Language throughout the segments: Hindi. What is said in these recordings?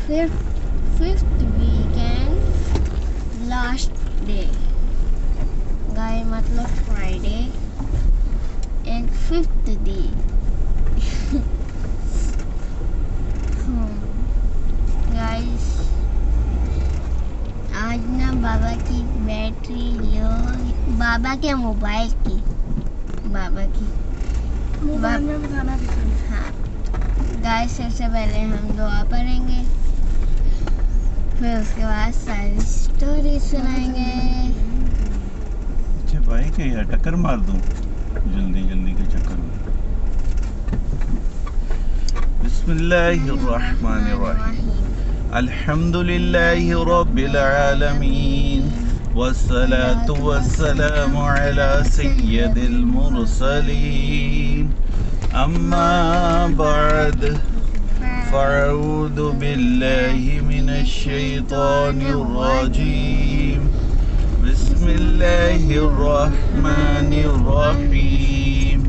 fifth weekend, last day गाय मतलब Friday and fifth day. Guys आज ना बाबा की बैटरी लो, बाबा के मोबाइल की, बाबा की मोबाइल में बताना भी। हाँ गाइस सबसे पहले हम दुआ पढ़ेंगे, फिर उसके बाद सारी स्टोरी सुनाएंगे। अच्छा बाइक है यार, टक्कर मार दूं जल्दी जल्दी के चक्कर में। बिस्मिल्लाहिर्रहमानिर्रहीम। अल्हम्दुलिल्लाहि रब्बिल आलमीन वस्सलातु वस्सलामु अला सय्यदिल मुरसलीन अम्मा बाद फ़अऊज़ु बिल्लाहि मिनश शैतानिर रजीम बिस्मिल्लाहिर्रहमानिर्रहीम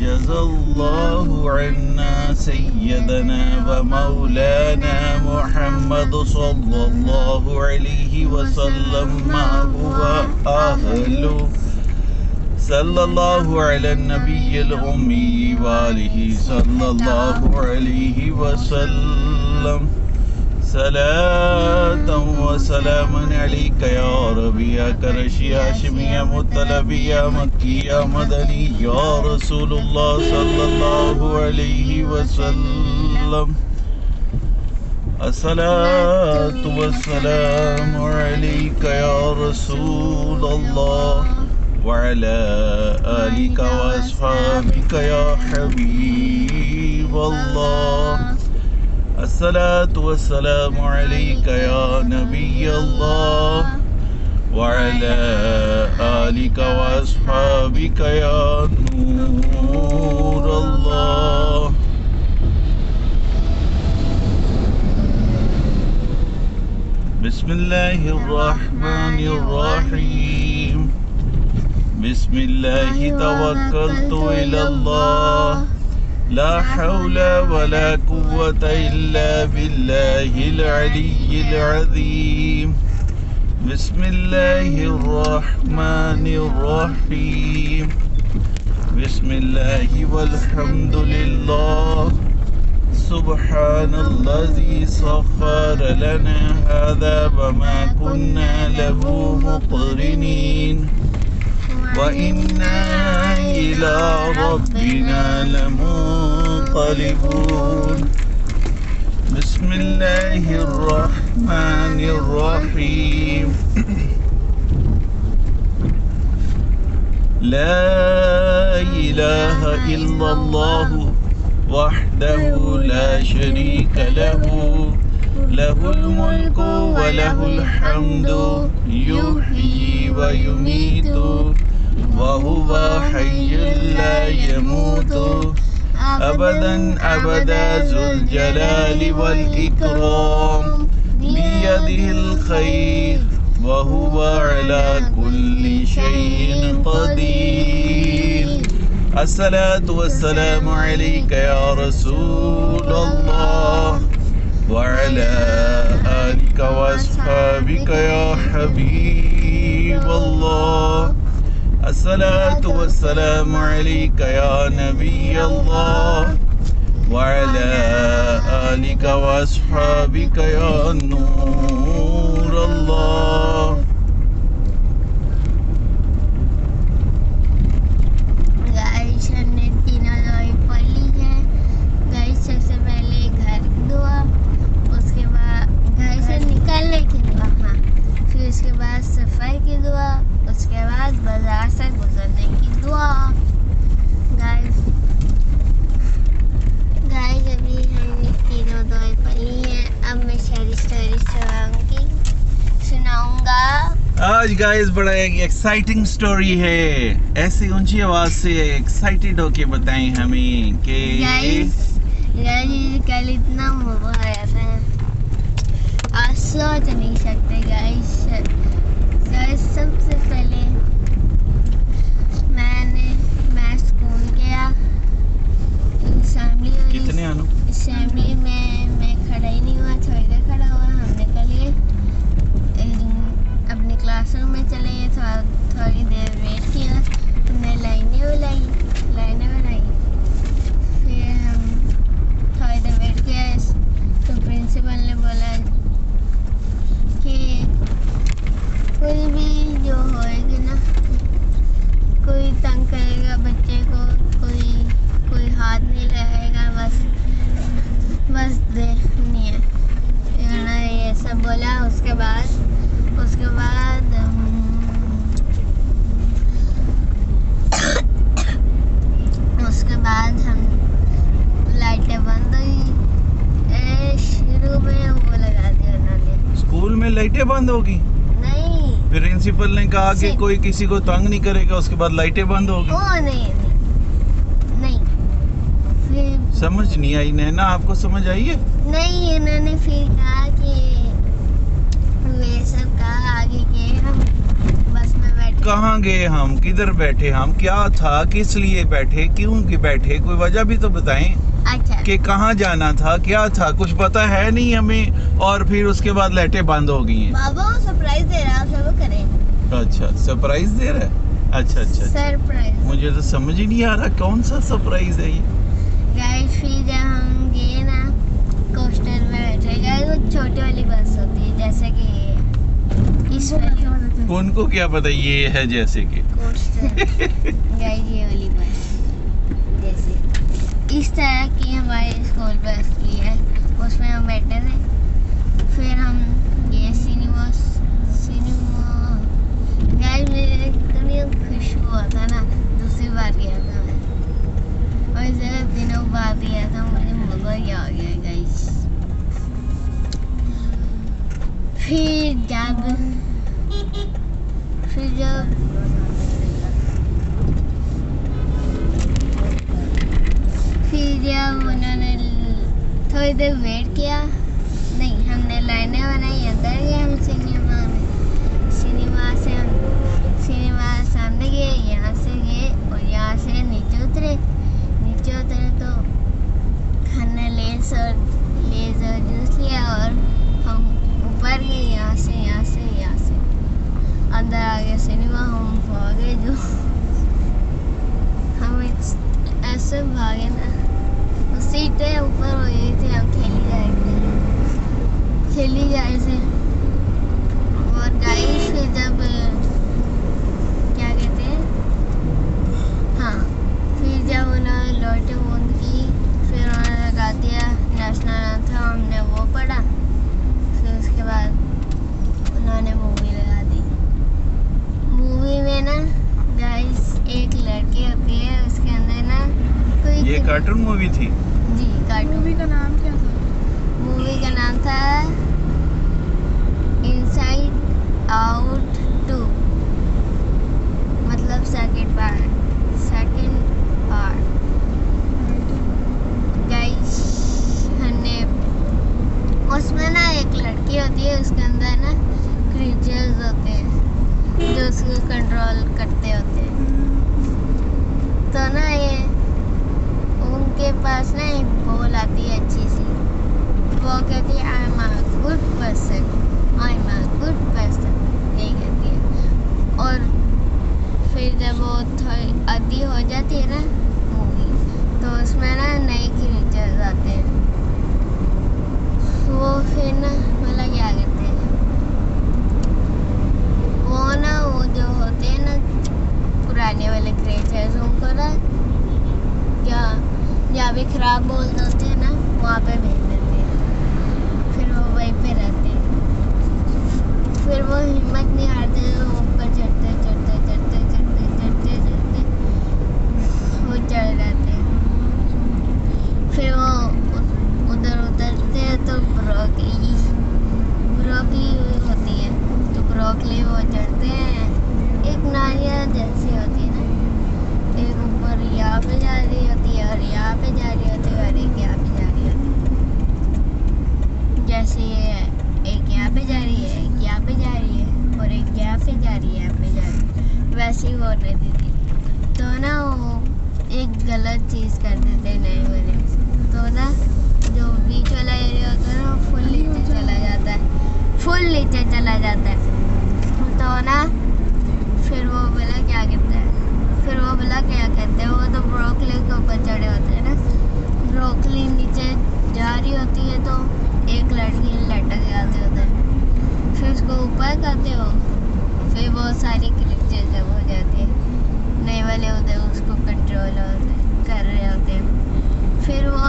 जज़ल्लाहु अन्ना सय्यदना व मौलाना मुहम्मद सल्लल्लाहु अलैहि वसल्लम मा हुवा अहलु सल्लल्लाहु अला नबिय्यिल उम्मी व आलिहि सल्लल्लाहु अलैहि वसल्लम सलातन व सलामन अलैका या रबिया करशिया हाशिमिया मुत्तलबिया मक्किया मदनी या रसूलुल्लाह सल्लल्लाहु अलैहि वसल्लम अस्सलातु वस्सलामु अलैका या रसूलल्लाह व अला आलिका व अस्हाबिका या हबीबल्लाह अस्सलातु वस्सलामु अलैका या नबी अल्लाह व अला आलिका व अस्हाबिका या नूर अल्लाह। बिस्मिल्लाहिर्रहमानिर्रहीम बिस्मिल्लाहि तवक्कलतु इलल्लाह ला हौला वला कुव्वता इल्ला बिल्लाहिल अलिय्यिल अज़ीम बिस्मिल्लाहिर्रहमानिर्रहीम बिस्मिल्लाहि वल्हम्दुलिल्लाह सुब्हानल्लज़ी सख्खर लना हाज़ा वमा कुन्ना लहू मुक़रिनीन व इन्ना इला रब्बिना लमुन्क़लिबून। बिस्मिल्लाहिर्रहमानिर्रहीम ला इलाहा इल्लल्लाहु वहदहु ला शरीका लहु लहुल मुल्कु व लहुल हम्दु युह्यी व युमीतु व हुवा हय्युल ला यमूतु अबदन अबदा ज़ुल जलालि वल इकराम बियदिहिल खैर व हुवा अला कुल्ली शैइन क़दीर। अस्सलातु वस्सलामु अलैका या रसूलल्लाह व अला आलिका व अस्हाबिका या हबीबल्लाह। अस्सलातु वस्सलामु अलैका या नबी अल्लाह व अला आलिका व अस्हाबिका या नूर अल्लाह। उसके बाद सफ़र की दुआ, उसके बाद बाजार से गुजरने की दुआ। गाइस अभी हमने तीनों दुआएं पढ़ी हैं। अब मैं सारी स्टोरी सुनाऊंगा। आज गाइस बड़ा एक एक्साइटिंग स्टोरी है, ऐसी ऊंची आवाज से एक्साइटेड होके बताएं हमें कि गाइस कल इतना मज़ा आया था, आप सोच नहीं सकते। गाइस सबसे पहले मैं स्कूल गया, असेंबली कितने आनो असेंबली में मैं खड़ा ही नहीं हुआ, थोड़ी क्लासरूम में चले गए, थोड़ी देर वेट किया, हमने लाइनें बनाई। फिर हम थोड़ी देर वेट किया तो प्रिंसिपल ने बोला कि कोई भी जो होएगी ना, कोई तंग करेगा बच्चे को, कोई हाथ नहीं लगाएगा, बस देखनी है। उन्होंने ये सब बोला। उसके बाद हम लाइटें बंद हुई। शुरू में वो लगा दिया उन्होंने। स्कूल में लाइटें बंद होगी? नहीं, प्रिंसिपल ने कहा कि कोई किसी को तंग नहीं करेगा, उसके बाद लाइटें बंद होगी। ओ नहीं। फिर समझ नहीं आई नैना, आपको समझ आई है? नहीं, इन्होंने फिर कहा कि वे सब कहा आगे के हम बस में बैठे। कहाँ गए हम, किधर बैठे हम, क्या था, किस लिए बैठे, क्यों के बैठे, कोई वजह भी तो बताएं। अच्छा, कि कहाँ जाना था, क्या था, कुछ पता है नहीं हमें। और फिर उसके बाद लाइटें बंद हो गई हैं। बाबा वो सरप्राइज दे रहा है, आप सब करें। अच्छा, सरप्राइज दे रहा है। अच्छा। सरप्राइज। मुझे तो समझ ही नहीं आ रहा कौन सा सरप्राइज है ये। गाइस फिर जब हम गए ना कोस्टर में बैठे, गाइस वो छोटी वाली बस होती है, जैसे कि इस वाली। उनको क्या पता ये है जैसे कि कोस्टर। गाइस ये वाली बस जैसे इस तरह की हमारी स्कूल बस की है, उसमें हम बैठे थे। फिर हम ये सिनेमा गाइस मेरे इतनी खुश हुआ था ना, दूसरी बार गया था मैं, और इस दिनों बाद गया था, मुझे मजा ही आ गया गाइस। फिर जब उन्होंने थोड़ी देर वेट किया, नहीं हमने लाइनें बनाई, अंदर गए हम सिनेमा में। सिनेमा सामने गए, यहाँ से गए और यहाँ से नीचे उतरे तो हमने लेज और जूस लिया और हम ऊपर गए, यहाँ से अंदर आ गए सिनेमा। हम भागे, जो हम ऐसे भागे ना, सीटें ऊपर हो गई थी, हम खेली जा रहे थे। और गाइस फिर जब क्या कहते हैं, हाँ, फिर जब उन्होंने लाइटें बंद की, फिर उन्होंने लगा दिया नेशनल एंथम, हमने वो पढ़ा। फिर उसके बाद उन्होंने मूवी लगा दी। मूवी में ना गाइस एक लड़की होती है, उसके अंदर ना कोई। ये कार्टून मूवी थी जी, कार्टून। मूवी का नाम क्या था? मूवी का नाम था इनसाइड आउट 2, मतलब सेकंड पार्ट। गाइस हमने उसमें ना एक लड़की होती है, उसके अंदर ना क्रीचर्स होते हैं जो उसको कंट्रोल करते होते हैं। तो ना ये उनके पास ना एक बॉल आती है अच्छी सी, वो कहती है I am a good person, यही कहती है। और फिर जब वो थोड़ी आधी हो जाती है ना मूवी, तो उसमें ना नए क्रिएचर्स आते हैं। वो फिर ना मतलब क्या कहते हैं, वो जो होते हैं ना पुराने वाले क्रिएचर्स, उनको ना जहाँ भी खराब बोल होते हैं ना, वहाँ पे भेज देते हैं। फिर वो वहीं पे रहते हैं। फिर वो हिम्मत नहीं हारते, ऊपर चढ़ते वो चढ़ जाते हैं। फिर वो उधर उतरते हैं तो ब्रोकली होती है, तो ब्रोकली वो चढ़ते हैं, एक नारियल जैसी होती है ना, एक ऊपर यहाँ पे जा रही होती है और यहाँ पे जा रही होती है और एक यहाँ पे जा रही होती है। जैसे एक यहाँ पे जा रही है, एक यहाँ पे जा रही है और एक यहाँ पे जा रही है, यहाँ पे जा रही है, वैसे ही वो रहती थी। तो ना वो एक गलत चीज़ कर देते नए वाले, तो ना जो बीच वाला एरिया होता है ना, फुल नीचे चला जाता है। तो तो ना फिर वो बोला क्या कहते हैं, फिर वो बोला क्या कहते हैं, वो तो ब्रोकली के ऊपर चढ़े होते हैं ना, ब्रोकली नीचे जा रही होती है तो एक लड़की लटक जाती होता है, फिर उसको ऊपर करते हो, फिर बहुत सारी क्रिएचर जब हो जाती है, नए वाले होते हैं उसको कंट्रोल कर रहे होते हैं, फिर वो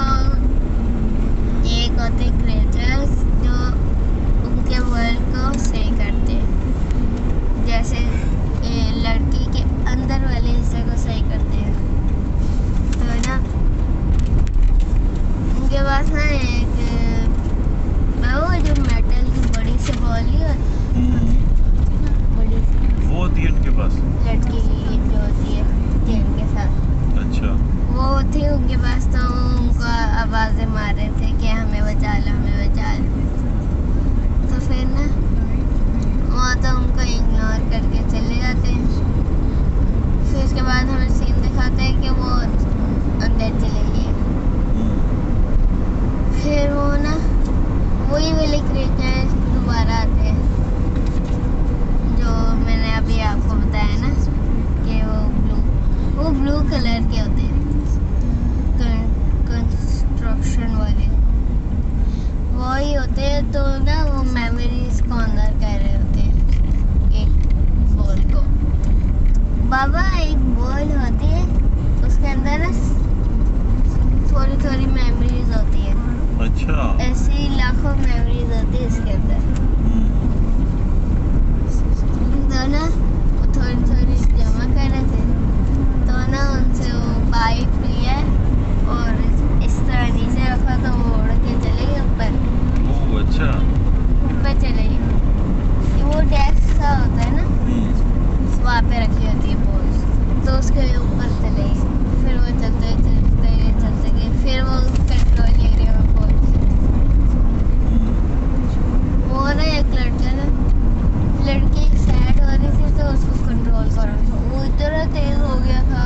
एक होते क्रिएचर्स जो उनके वर्ल्ड को सही करते हैं, जैसे ये लड़की के अंदर वाले हिस्से को सही करते हैं। तो ना उनके पास ना एक वो जो मेटल की बड़ी सी बॉल ही बड़ी सी वो होती है उनके पास लड़की की जो होती है गेम के साथ, अच्छा वो थी उनके पास, तो उनको आवाजें मार रहे थे कि हमें बचा लो हमें बचा लो। तो फिर ना वो तो उनको इग्नोर करके चले जाते हैं, फिर उसके बाद हमें सीन दिखाते हैं कि वो अंदर चले गए, फिर वो ना वही वाले क्रिएचर दोबारा आते हैं जो मैंने अभी आपको बताया ना कि वो ब्लू कलर के होते हैं, कंस्ट्रक्शन वाले वही होते हैं। तो ना वो मेमोरीज को अंदर कर रहे होते हैं एक बॉल को। बाबा एक बॉल होती है उसके अंदर ना थोड़ी थोड़ी मेमोरीज होती है, अच्छा ऐसी लाखों मेमोरीज होती है इसके अंदर। तो ना वो थोड़ी थोड़ी जमा कर रहे थे, तो ना उनसे वो बाइक लिया और इस तरह नीचे रखा तो वो उड़ के चले गए ऊपर, ओह अच्छा ऊपर चले गए। वो डेस्क सा होता है ना वहाँ पे रखी होती है बॉल्स, तो उसके ऊपर चले गए, फिर वो चलते गए, फिर वो कंट्रोल एरिया में पहुंच। वो ना एक लड़का ना लड़की सैड हो रही थी तो उसको कंट्रोल कर रहा था, वो इतना तेज हो गया था।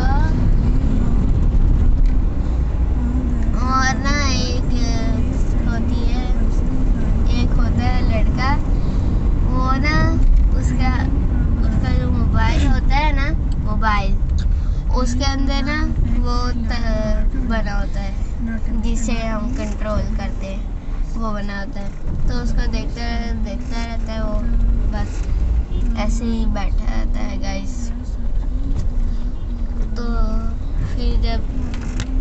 और ना एक होता है लड़का, वो ना उसका जो मोबाइल होता है ना, मोबाइल उसके अंदर ना वो बना होता है जिसे हम कंट्रोल करते हैं, वो बना होता है। तो उसको देखता रहता है, वो बस ऐसे ही बैठा रहता है गाइस। तो फिर जब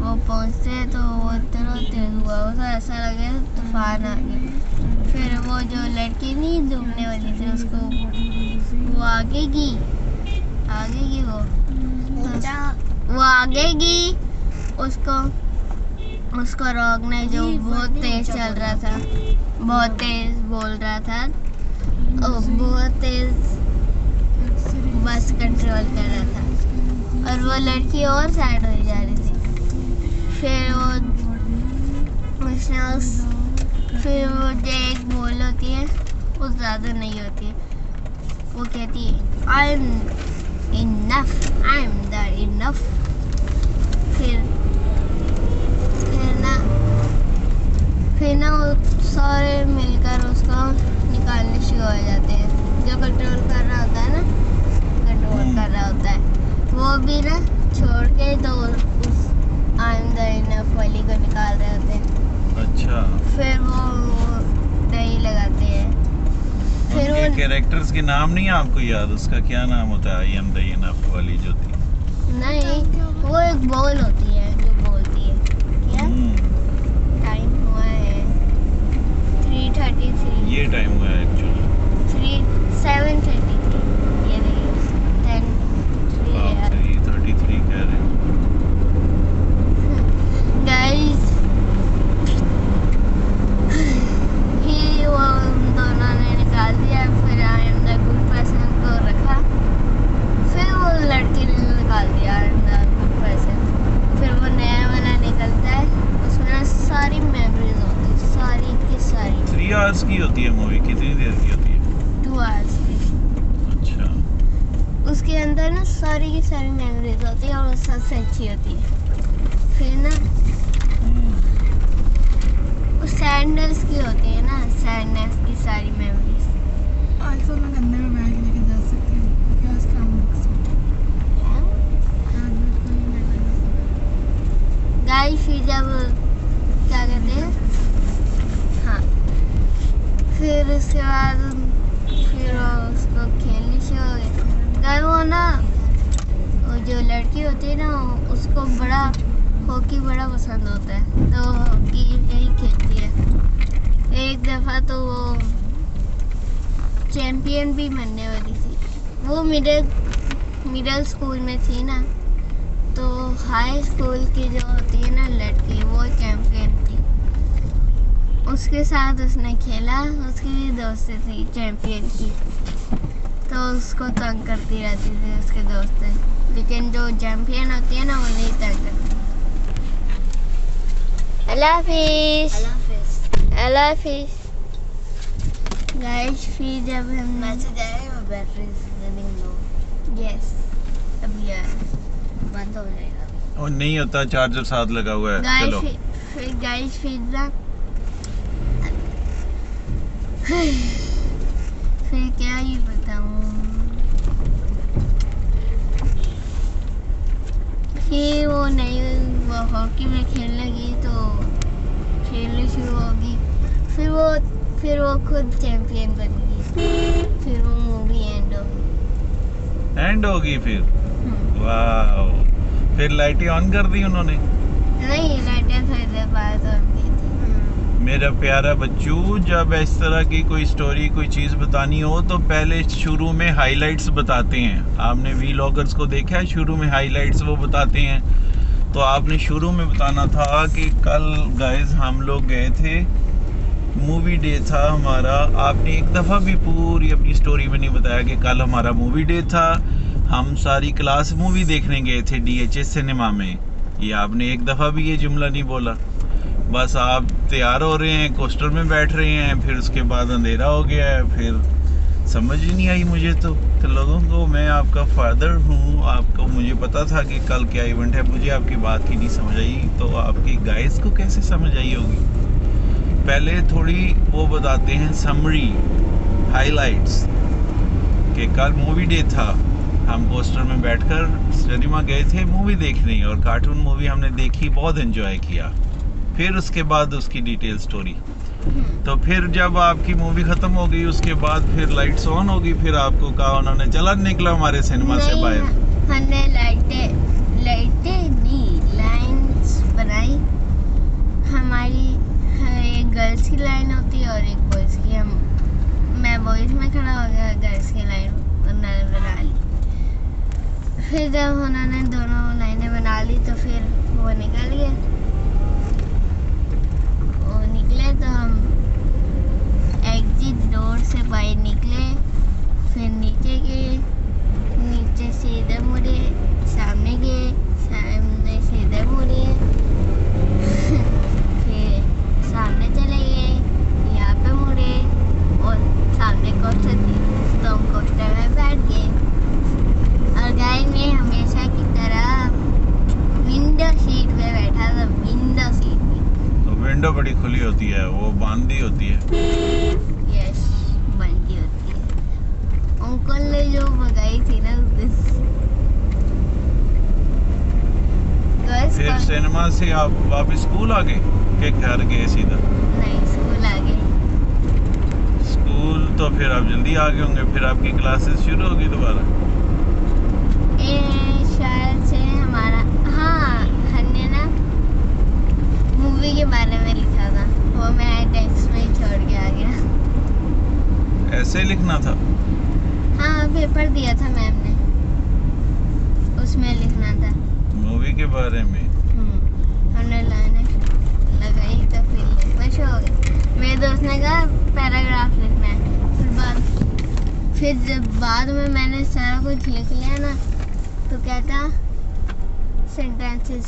वो पहुंचते हैं तो वो इतना तेज हुआ, उसको ऐसा लगे तूफान आ गया। फिर वो जो लड़की नहीं डूबने वाली थी उसको वो आगेगी वो आगेगी उसको रोकने जो बहुत तेज चल रहा था, बहुत तेज बोल रहा था, बहुत तेज बस कंट्रोल कर रहा था, और वो लड़की और सैड हो जा रही थी। फिर वो जो एक बोल होती है वो ज़्यादा नहीं होती है, वो कहती है आई एम द इनफ। फिर ना वो सारे मिलकर उसको निकालने शुरू हो जाते हैं, जो कंट्रोल कर रहा होता है वो भी ना छोड़ के तो उस आई एम द इनफ वाली को निकाल रहे होते हैं। अच्छा फिर वो दही लगाते हैं। फिर उनके कैरेक्टर्स के नाम नहीं आपको याद, उसका क्या नाम होता है आई एम द इनफ वाली जो थी? नहीं, वो एक बॉल होती है जो बोलती है क्या टाइम हुआ है 3:33, ये टाइम हुआ है एक्चुअली 7:33, ये देखिए 10:03 आप 3:33 कह रहे हो। गाइस वो दोनों ने निकाल दिया, फिर I am the good person को रखा, फिर वो लड़की ने निकाल दिया I am the good person. फिर वो नया वाला निकलता है, उसमें ना सारी मेमोरीज होती है, सारी की सारी। 3 आवर्स की होती है मूवी, कितनी देर की होती है? 2 आवर्स की। अच्छा उसके अंदर ना सारी की सारी मेमोरीज होती है और वो सबसे अच्छी होती है। फिर ना सैडनेस की होती है ना, सैडनेस की सारी मेमोरीज। आईफोन में गंदे में बैग लेके जा सकते होती है ना, उसको बड़ा हॉकी बड़ा पसंद होता है, तो हॉकी यही खेलती है। एक दफ़ा तो वो चैंपियन भी बनने वाली थी। वो मिडिल स्कूल में थी ना, तो हाई स्कूल की जो होती है ना लड़की, वो चैंपियन थी। उसके साथ उसने खेला, उसकी भी दोस्त थी चैंपियन की, तो उसको तंग करती रहती थी उसके दोस्त। लेकिन जो चैंपियन होती है ना, वो नहीं तंग करती। अल्लाह हाफिज़। अल्लाह हाफिज़। गाइस फिर जब हम मैसेज आया बैटरी रनिंग लो। यस अभी आया, बंद हो जाएगा। और नहीं होता, चार्जर साथ लगा हुआ है। गाइस चलो फिर ना फिर क्या ही बताऊं। फिर वो हॉकी में खेलने लगी, तो खेलनी शुरू होगी। फिर वो खुद चैंपियन बन गई। फिर वो मूवी एंड होगी। एंड होगी फिर। वाह, फिर लाइटें ऑन कर दी उन्होंने। नहीं, लाइटें थोड़ी देर बाद ऑन की थी। मेरा प्यारा बच्चू, जब इस तरह की कोई स्टोरी, कोई चीज़ बतानी हो तो पहले शुरू में हाइलाइट्स बताते हैं। आपने व्लॉगर्स को देखा है, शुरू में हाइलाइट्स वो बताते हैं। तो आपने शुरू में बताना था कि कल गाइस हम लोग गए थे, मूवी डे था हमारा। आपने एक दफ़ा भी पूरी अपनी स्टोरी में नहीं बताया कि कल हमारा मूवी डे था। हम सारी क्लास मूवी देखने गए थे DHS सिनेमा में। ये आपने एक दफ़ा भी ये जुमला नहीं बोला। बस आप तैयार हो रहे हैं, कोस्टर में बैठ रहे हैं, फिर उसके बाद अंधेरा हो गया है। फिर समझ ही नहीं आई मुझे तो लोगों को, मैं आपका फादर हूँ, आपको मुझे पता था कि कल क्या इवेंट है। मुझे आपकी बात ही नहीं समझ आई, तो आपकी गाइस को कैसे समझ आई होगी। पहले थोड़ी वो बताते हैं समरी, हाइलाइट्स, कि कल मूवी डे था। हम पोस्टर में बैठकर सिनेमा गए थे मूवी देखने, और कार्टून मूवी हमने देखी, बहुत एंजॉय किया। फिर उसके बाद उसकी डिटेल स्टोरी। तो फिर जब आपकी मूवी ख़त्म हो गई, उसके बाद फिर लाइट्स ऑन होगी, फिर आपको कहा उन्होंने, चला निकला हमारे सिनेमा से बाहर। हमने लाइटें नहीं, लाइन्स बनाई। हमारी एक गर्ल्स की लाइन होती है और एक बॉयज़ की। मैं बॉयज़ में खड़ा हो गया, गर्ल्स की लाइन उन्होंने बना ली। फिर जब उन्होंने दोनों लाइनें बना ली, तो फिर वो निकल गए। तो हम एग्जिट डोर से बाहर निकले, फिर नीचे गए, नीचे से इधर मुड़े, सामने गए, सामने से इधर मुड़े, फिर सामने चले गए, यहाँ पे मुड़े, और सामने कोस्टर थी, तो हम कोस्टर में बैठ गए। और गाइस मैं हमेशा की तरह विंडो सीट पे बैठा था, विंडो सीट। विंडो बड़ी खुली होती है, वो बांधी होती है। यस, बांधी होती है। अंकल ने जो भगाई थी ना उस दिन। फिर सिनेमा से आप वापस स्कूल आ गए कि घर गए सीधा? नहीं, स्कूल आ गए। स्कूल तो फिर आप जल्दी आ गए होंगे, फिर आपकी क्लासेस शुरू होगी दोबारा? शायद से हमारा, हाँ, हमने ना मूवी के बारे में लिखा था, वो मैं टेक्स्ट में छोड़ के आ गया। ऐसे लिखना था? हाँ, पेपर दिया था मैम ने, उसमें लिखना था मूवी के बारे में। हमने लाइनें लगाई, तो फिर लिखना शुरू हो गया। मेरे दोस्त ने कहा पैराग्राफ लिखना है। फिर जब बाद में मैंने सारा कुछ लिख लिया ना, तो क्या था, सेंटेंसेस